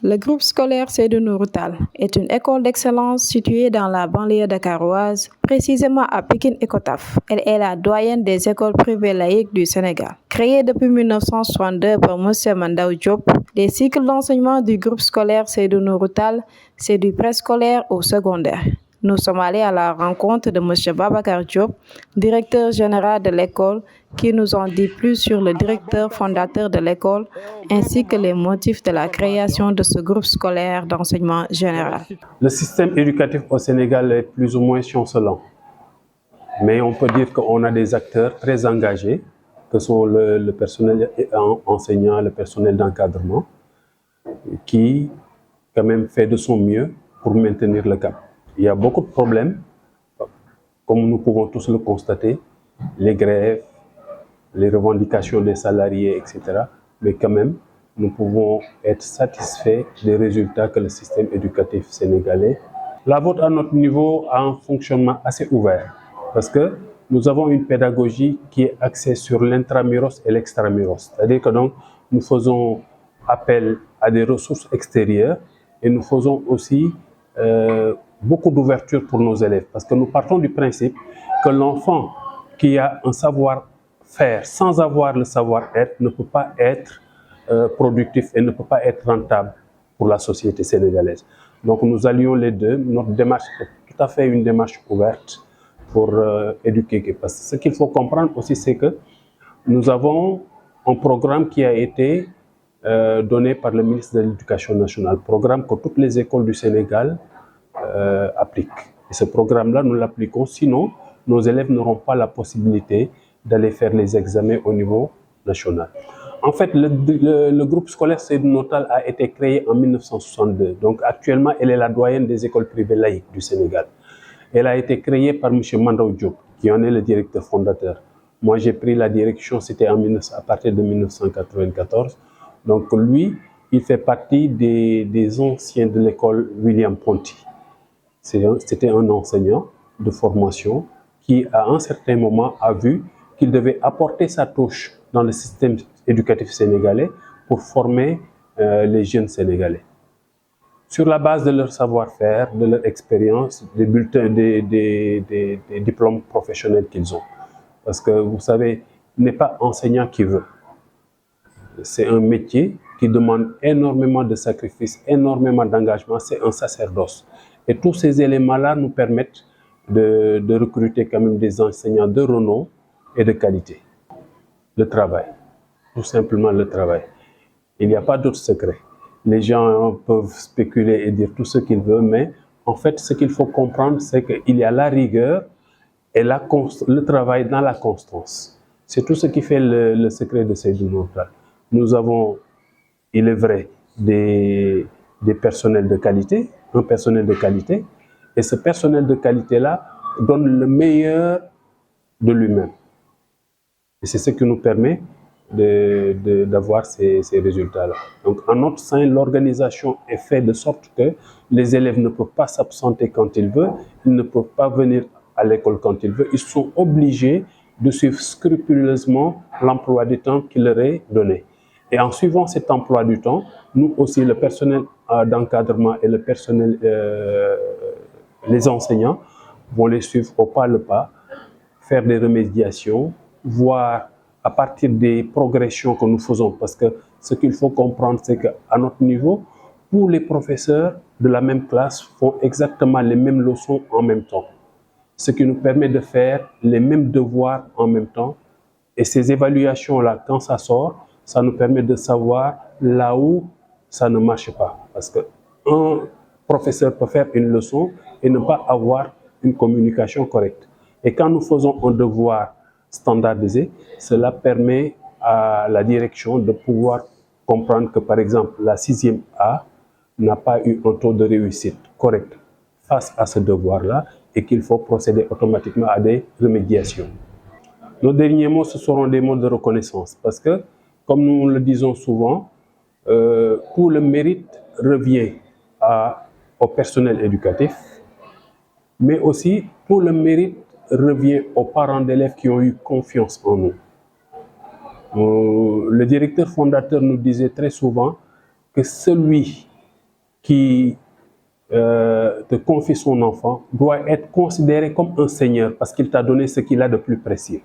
Le groupe scolaire Seydou Nourou Tall est une école d'excellence située dans la banlieue dakaroise, précisément à Pikine Icotaf. Elle est la doyenne des écoles privées laïques du Sénégal. Créée depuis 1962 par M. Mandaw Diop, les cycles d'enseignement du groupe scolaire Seydou Nourou Tall, c'est du préscolaire au secondaire. Nous sommes allés à la rencontre de M. Babacar Diop, directeur général de l'école, qui nous en dit plus sur le directeur fondateur de l'école, ainsi que les motifs de la création de ce groupe scolaire d'enseignement général. Le système éducatif au Sénégal est plus ou moins chancelant, mais on peut dire qu'on a des acteurs très engagés, que sont le personnel enseignant, le personnel d'encadrement, qui quand même fait de son mieux pour maintenir le cap. Il y a beaucoup de problèmes, comme nous pouvons tous le constater, les grèves, les revendications des salariés, etc. Mais quand même, nous pouvons être satisfaits des résultats que le système éducatif sénégalais. La vôtre, à notre niveau, a un fonctionnement assez ouvert, parce que nous avons une pédagogie qui est axée sur l'intramuros et l'extramuros. C'est-à-dire que donc, nous faisons appel à des ressources extérieures et nous faisons aussi beaucoup d'ouverture pour nos élèves, parce que nous partons du principe que l'enfant qui a un savoir-faire sans avoir le savoir-être ne peut pas être productif et ne peut pas être rentable pour la société sénégalaise. Donc nous allions les deux. Notre démarche est tout à fait une démarche ouverte pour éduquer. Parce que ce qu'il faut comprendre aussi, c'est que nous avons un programme qui a été donné par le ministre de l'Éducation nationale, programme que toutes les écoles du Sénégal appliquent. Et ce programme-là, nous l'appliquons, sinon nos élèves n'auront pas la possibilité d'aller faire les examens au niveau national. En fait, le groupe scolaire Seydou Nourou Tall a été créé en 1962. Donc actuellement, elle est la doyenne des écoles privées laïques du Sénégal. Elle a été créée par M. Mandaw Diop, qui en est le directeur fondateur. Moi, j'ai pris la direction, c'était à partir de 1994. Donc lui, il fait partie des anciens de l'école William Ponty. C'était un enseignant de formation qui, à un certain moment, a vu qu'il devait apporter sa touche dans le système éducatif sénégalais pour former les jeunes Sénégalais. Sur la base de leur savoir-faire, de leur expérience, des bulletins, des diplômes professionnels qu'ils ont. Parce que, vous savez, il n'est pas enseignant qui veut. C'est un métier qui demande énormément de sacrifices, énormément d'engagement. C'est un sacerdoce. Et tous ces éléments-là nous permettent de recruter quand même des enseignants de renom et de qualité. Le travail, tout simplement le travail. Il n'y a pas d'autre secret. Les gens peuvent spéculer et dire tout ce qu'ils veulent, mais en fait, ce qu'il faut comprendre, c'est qu'il y a la rigueur et le travail dans la constance. C'est tout ce qui fait le secret de Seydou Nourou Tall. Nous avons, il est vrai, des personnels de qualité, un personnel de qualité, et ce personnel de qualité-là donne le meilleur de lui-même. Et c'est ce qui nous permet d'avoir ces résultats-là. Donc, en notre sein, l'organisation est faite de sorte que les élèves ne peuvent pas s'absenter quand ils veulent, ils ne peuvent pas venir à l'école quand ils veulent, ils sont obligés de suivre scrupuleusement l'emploi du temps qui leur est donné. Et en suivant cet emploi du temps, nous aussi, le personnel d'encadrement et le personnel, les enseignants, vont les suivre au pas le pas, faire des remédiations, voir à partir des progressions que nous faisons. Parce que ce qu'il faut comprendre, c'est qu'à notre niveau, tous les professeurs de la même classe font exactement les mêmes leçons en même temps. Ce qui nous permet de faire les mêmes devoirs en même temps. Et ces évaluations-là, quand ça sort, ça nous permet de savoir là où ça ne marche pas. Parce qu'un professeur peut faire une leçon et ne pas avoir une communication correcte. Et quand nous faisons un devoir standardisé, cela permet à la direction de pouvoir comprendre que, par exemple, la 6e A n'a pas eu un taux de réussite correct face à ce devoir-là et qu'il faut procéder automatiquement à des remédiations. Nos derniers mots, ce seront des mots de reconnaissance parce que, comme nous le disons souvent, tout le mérite revient au personnel éducatif, mais aussi tout le mérite revient aux parents d'élèves qui ont eu confiance en nous. Le directeur fondateur nous disait très souvent que celui qui te confie son enfant doit être considéré comme un seigneur parce qu'il t'a donné ce qu'il a de plus précieux.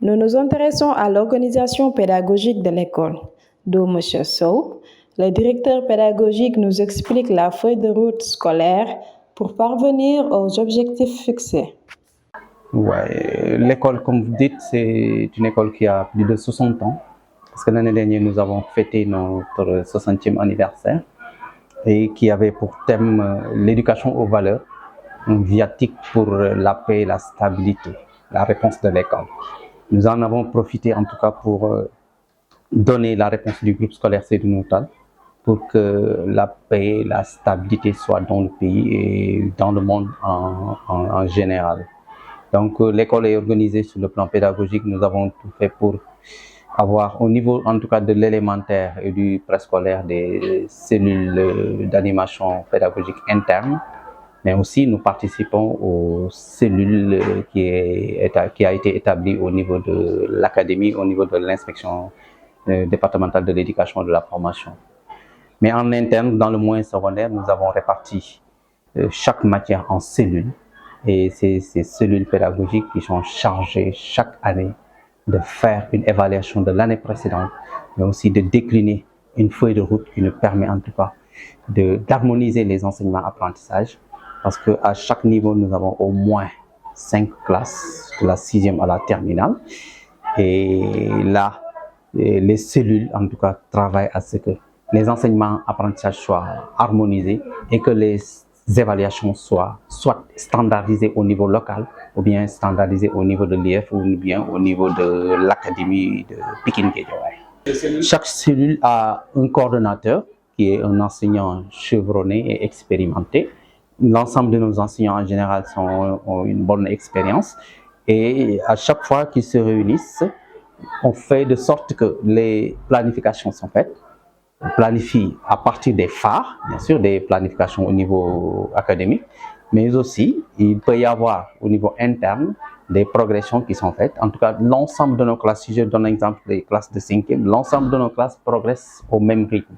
Nous nous intéressons à l'organisation pédagogique de l'école, d'où M. Sow, le directeur pédagogique, nous explique la feuille de route scolaire pour parvenir aux objectifs fixés. Ouais, l'école, comme vous dites, c'est une école qui a plus de 60 ans, parce que l'année dernière, nous avons fêté notre 60e anniversaire et qui avait pour thème l'éducation aux valeurs, un viatique pour la paix et la stabilité, la réponse de l'école. Nous en avons profité en tout cas pour donner la réponse du groupe scolaire Seydou Nourou Tall pour que la paix et la stabilité soient dans le pays et dans le monde en général. Donc l'école est organisée sur le plan pédagogique. Nous avons tout fait pour avoir au niveau en tout cas de l'élémentaire et du préscolaire des cellules d'animation pédagogique interne, mais aussi nous participons aux cellules qui a été établie au niveau de l'académie, au niveau de l'inspection départementale de l'éducation et de la formation. Mais en interne, dans le moyen secondaire, nous avons réparti chaque matière en cellules. Et c'est ces cellules pédagogiques qui sont chargées chaque année de faire une évaluation de l'année précédente, mais aussi de décliner une feuille de route qui nous permet en tout cas d'harmoniser les enseignements-apprentissages, parce qu'à chaque niveau, nous avons au moins 5 classes, de la 6e à la terminale. Et là, les cellules, en tout cas, travaillent à ce que les enseignements-apprentissages soient harmonisés et que les évaluations soient soit standardisées au niveau local ou bien standardisées au niveau de l'IF ou bien au niveau de l'académie de Pikine Guédiawaye. Chaque cellule a un coordonnateur qui est un enseignant chevronné et expérimenté. L'ensemble de nos enseignants en général ont une bonne expérience et à chaque fois qu'ils se réunissent, on fait de sorte que les planifications sont faites. On planifie à partir des phares, bien sûr, des planifications au niveau académique, mais aussi il peut y avoir au niveau interne des progressions qui sont faites. En tout cas, l'ensemble de nos classes, si je donne l'exemple des classes de 5e, l'ensemble de nos classes progressent au même rythme.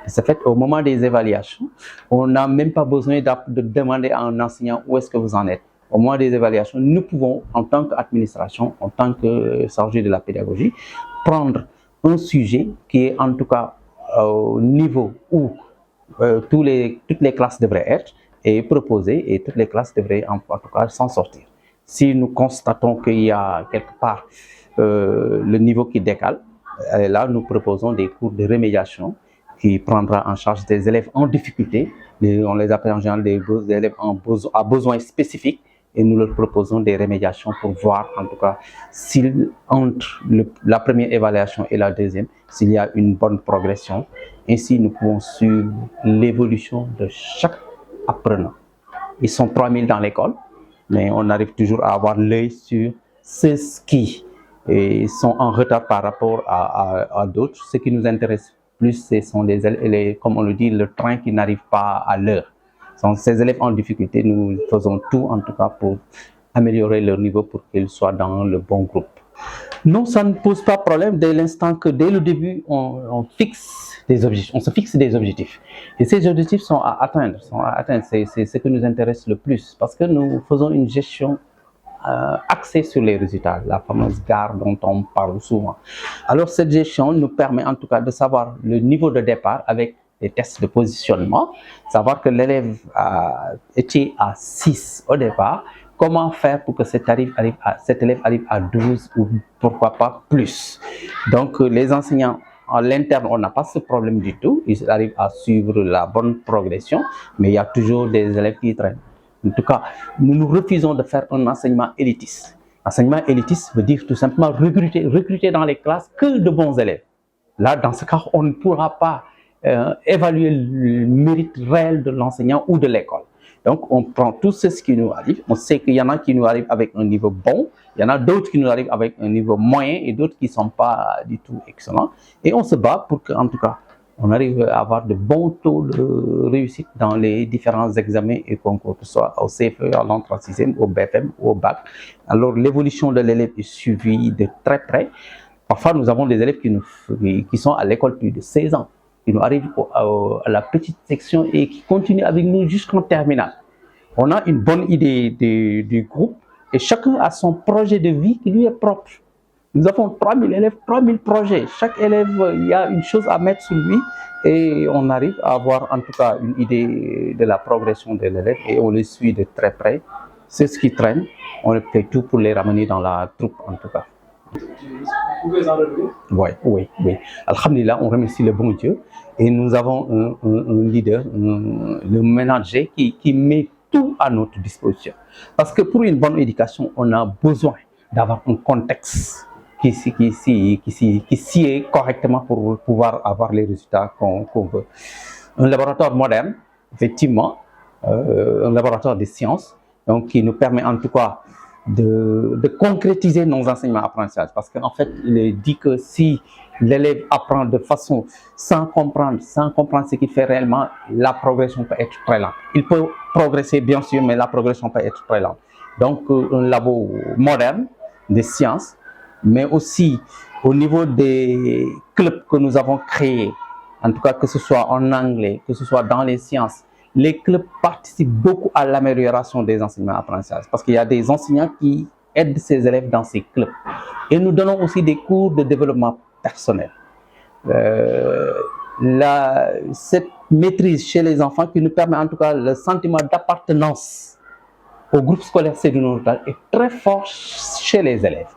C'est fait au moment des évaluations, on n'a même pas besoin de demander à un enseignant où est-ce que vous en êtes. Au moment des évaluations, nous pouvons, en tant qu'administration, en tant que chargé de la pédagogie, prendre un sujet qui est en tout cas au niveau où toutes les classes devraient être et proposer, et toutes les classes devraient en tout cas s'en sortir. Si nous constatons qu'il y a quelque part le niveau qui décale, là nous proposons des cours de remédiation qui prendra en charge des élèves en difficulté, on les appelle en général des élèves à besoins spécifiques, et nous leur proposons des remédiations pour voir en tout cas s'il entre la première évaluation et la deuxième, s'il y a une bonne progression. Ainsi, nous pouvons suivre l'évolution de chaque apprenant. Ils sont 3000 dans l'école, mais on arrive toujours à avoir l'œil sur ceux qui sont en retard par rapport à d'autres. Ce qui nous intéresse plus, ce sont comme on le dit, le train qui n'arrive pas à l'heure. Ces élèves en difficulté, nous faisons tout en tout cas pour améliorer leur niveau pour qu'ils soient dans le bon groupe. Non, ça ne pose pas problème dès l'instant que dès le début, on fixe des objectifs, on se fixe des objectifs. Et ces objectifs sont à atteindre, c'est ce qui nous intéresse le plus parce que nous faisons une gestion axée sur les résultats, la fameuse gare dont on parle souvent. Alors cette gestion nous permet en tout cas de savoir le niveau de départ avec des tests de positionnement, savoir que l'élève était à 6 au départ, comment faire pour que cet élève arrive à 12 ou pourquoi pas plus. Donc les enseignants en l'interne, on n'a pas ce problème du tout, ils arrivent à suivre la bonne progression, mais il y a toujours des élèves qui traînent. En tout cas, nous refusons de faire un enseignement élitiste. Enseignement élitiste veut dire tout simplement recruter dans les classes que de bons élèves. Là, dans ce cas, on ne pourra pas évaluer le mérite réel de l'enseignant ou de l'école. Donc, on prend tout ce qui nous arrive. On sait qu'il y en a qui nous arrivent avec un niveau bon, il y en a d'autres qui nous arrivent avec un niveau moyen et d'autres qui ne sont pas du tout excellents. Et on se bat pour qu'en tout cas, on arrive à avoir de bons taux de réussite dans les différents examens et concours, que ce soit au CFE, à l'entrée en 6e, au BFM ou au bac. Alors, l'évolution de l'élève est suivie de très près. Parfois, nous avons des élèves qui sont à l'école plus de 16 ans. qui nous arrive à la petite section et qui continue avec nous jusqu'en terminale. On a une bonne idée du groupe et chacun a son projet de vie qui lui est propre. Nous avons 3000 élèves, 3000 projets. Chaque élève, il y a une chose à mettre sur lui et on arrive à avoir en tout cas une idée de la progression de l'élève et on les suit de très près. C'est ce qui traîne. On fait tout pour les ramener dans la troupe en tout cas. Vous pouvez en revenir? Oui. Alhamdulillah, on remercie le bon Dieu et nous avons un leader, le manager qui met tout à notre disposition. Parce que pour une bonne éducation, on a besoin d'avoir un contexte qui s'y est correctement pour pouvoir avoir les résultats qu'on veut. Un laboratoire moderne, effectivement, un laboratoire de sciences, donc qui nous permet en tout cas de concrétiser nos enseignements apprentissages. Parce qu'en fait, il est dit que si l'élève apprend de façon sans comprendre ce qu'il fait réellement, la progression peut être très lente. Il peut progresser bien sûr, mais la progression peut être très lente. Donc un labo moderne de sciences, mais aussi au niveau des clubs que nous avons créés, en tout cas que ce soit en anglais, que ce soit dans les sciences, les clubs participent beaucoup à l'amélioration des enseignements apprentissages parce qu'il y a des enseignants qui aident ces élèves dans ces clubs. Et nous donnons aussi des cours de développement personnel. Cette maîtrise chez les enfants qui nous permet en tout cas le sentiment d'appartenance au groupe scolaire Seydou Nourou Tall est très fort chez les élèves.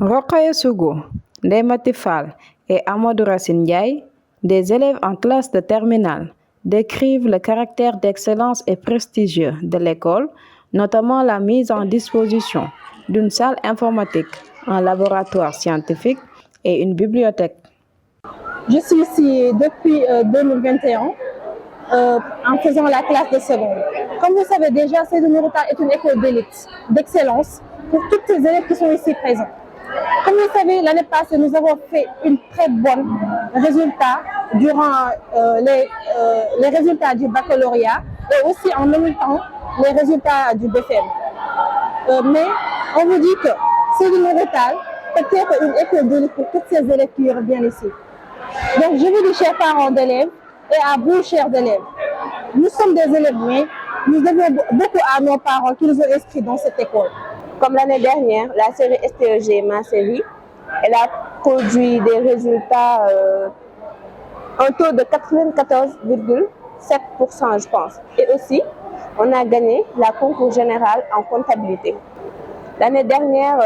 Rokhaya Sougou, Ndeye Mati Fall et Amadou Racine Ndiaye, des élèves en classe de terminale, décrivent le caractère d'excellence et prestigieux de l'école, notamment la mise en disposition d'une salle informatique, un laboratoire scientifique et une bibliothèque. Je suis ici depuis 2021 en faisant la classe de seconde. Comme vous savez déjà, Seydou Nourou Tall est une école d'élite, d'excellence pour tous ces élèves qui sont ici présents. Comme vous le savez, l'année passée, nous avons fait un très bon résultat durant les résultats du baccalauréat et aussi en même temps les résultats du BFM. Mais on vous dit que Seydou Nourou Tall peut être une école d'élite pour tous ces élèves qui reviennent ici. Donc je vous dis, chers parents d'élèves et à vous, chers élèves, nous sommes des élèves, mais nous devons beaucoup à nos parents qui nous ont inscrits dans cette école. Comme l'année dernière, la série STEG, ma série, elle a produit des résultats, un taux de 94,7%, je pense. Et aussi, on a gagné la concours général en comptabilité. L'année dernière,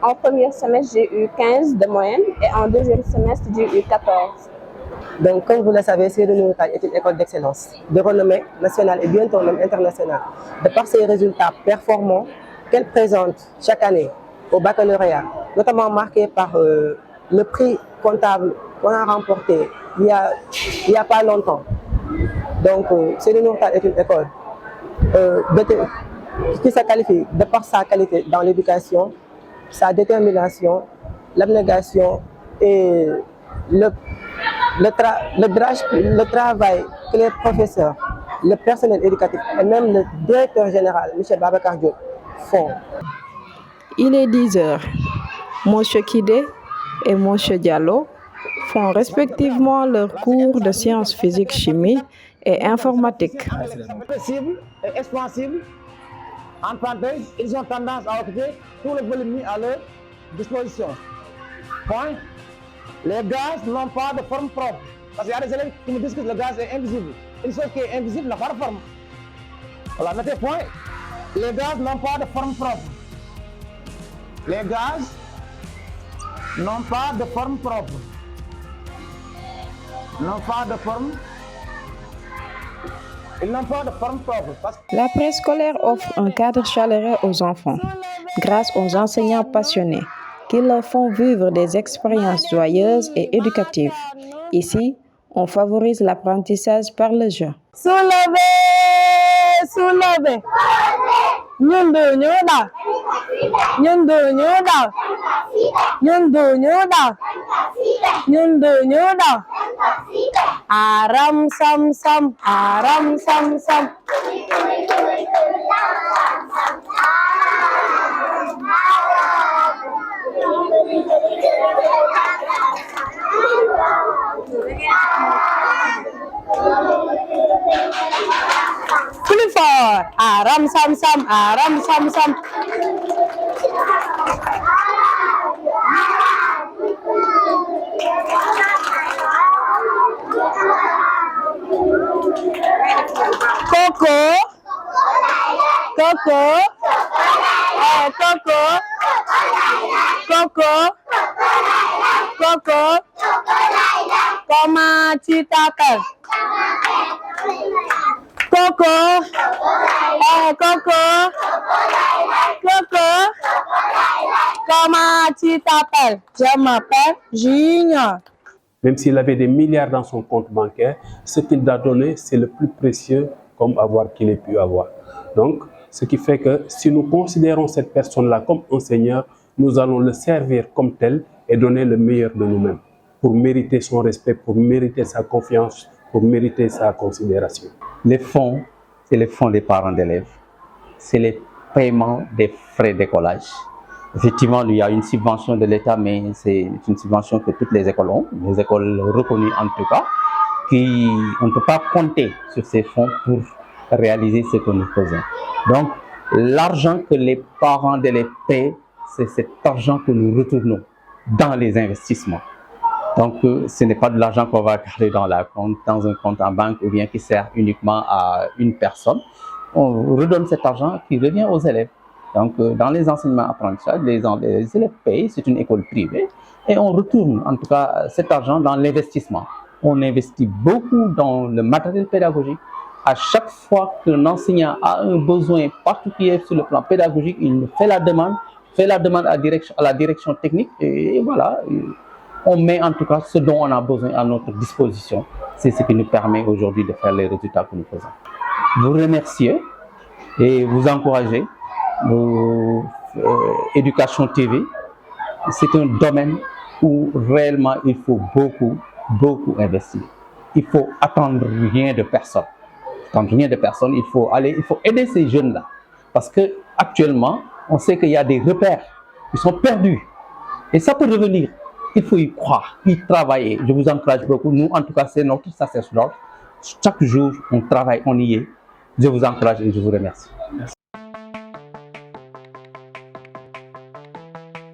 en premier semestre, j'ai eu 15 de moyenne et en deuxième semestre, j'ai eu 14. Donc, comme vous le savez, Seydou Nourou Tall est une école d'excellence, de renommée nationale et bientôt même internationale. De par ses résultats performants qu'elle présente chaque année au baccalauréat, notamment marqué par le prix comptable qu'on a remporté il y a pas longtemps. Donc, Seydou Nourou Tall est une école qui se qualifie de par sa qualité dans l'éducation, sa détermination, l'abnégation et le travail que les professeurs, le personnel éducatif et même le directeur général, M. Babacar Diop, font. Il est 10 heures. M. Kidé et M. Diallo font respectivement leurs cours de sciences physiques, chimie et informatique. Accessible et expansible. En parenthèse, ils ont tendance à occuper tout le volume mis à leur disposition. Point. Les gaz n'ont pas de forme propre. Parce qu'il y a des élèves qui me disent que le gaz est invisible. Une chose qui est invisible n'a pas de forme. Voilà, mettez point. Les gaz n'ont pas de forme propre. Les gaz n'ont pas de forme propre. N'ont pas de forme. Ils n'ont pas de forme propre. La préscolaire offre un cadre chaleureux aux enfants, grâce aux enseignants passionnés qui leur font vivre des expériences joyeuses et éducatives. Ici, on favorise l'apprentissage par le jeu. Soulevez. Nyundu nyuda. Nyundu nyuda. Nyundu nyuda. Nyundu nyuda. Aram sam sam. Aram sam sam. Aram sam sam, aram sam sam. Coco, Coco, Coco, Coco, Coco, comment tu t'appelles? Coco, Coco, Coco, comment tu t'appelles? Je m'appelle Junior. Même s'il avait des milliards dans son compte bancaire, ce qu'il a donné, c'est le plus précieux comme avoir qu'il ait pu avoir. Donc, ce qui fait que si nous considérons cette personne-là comme un Seigneur, nous allons le servir comme tel et donner le meilleur de nous-mêmes pour mériter son respect, pour mériter sa confiance, pour mériter sa considération. Les fonds, c'est les fonds des parents d'élèves. C'est les paiements des frais d'écolage. Effectivement, il y a une subvention de l'État, mais c'est une subvention que toutes les écoles ont, les écoles reconnues en tout cas, on ne peut pas compter sur ces fonds pour réaliser ce que nous faisons. Donc, l'argent que les parents d'élèves paient, c'est cet argent que nous retournons dans les investissements. Donc, ce n'est pas de l'argent qu'on va garder dans un compte en banque ou bien qui sert uniquement à une personne. On redonne cet argent qui revient aux élèves. Donc, dans les enseignements apprentissages, les élèves payent, c'est une école privée, et on retourne en tout cas cet argent dans l'investissement. On investit beaucoup dans le matériel pédagogique. À chaque fois qu'un enseignant a un besoin particulier sur le plan pédagogique, il fait la demande à la direction technique, et voilà, on met en tout cas ce dont on a besoin à notre disposition. C'est ce qui nous permet aujourd'hui de faire les résultats que nous faisons. Vous remercier et vous encourager. Éducation TV, c'est un domaine où réellement il faut beaucoup investir. Il faut attendre rien de personne. Il faut aider ces jeunes-là. Parce que actuellement, on sait qu'il y a des repères qui sont perdus. Et ça peut revenir. Il faut y croire, y travailler. Je vous encourage beaucoup. Nous, en tout cas, c'est notre sacerdoce. Chaque jour, on travaille, on y est. Je vous encourage et je vous remercie. Merci.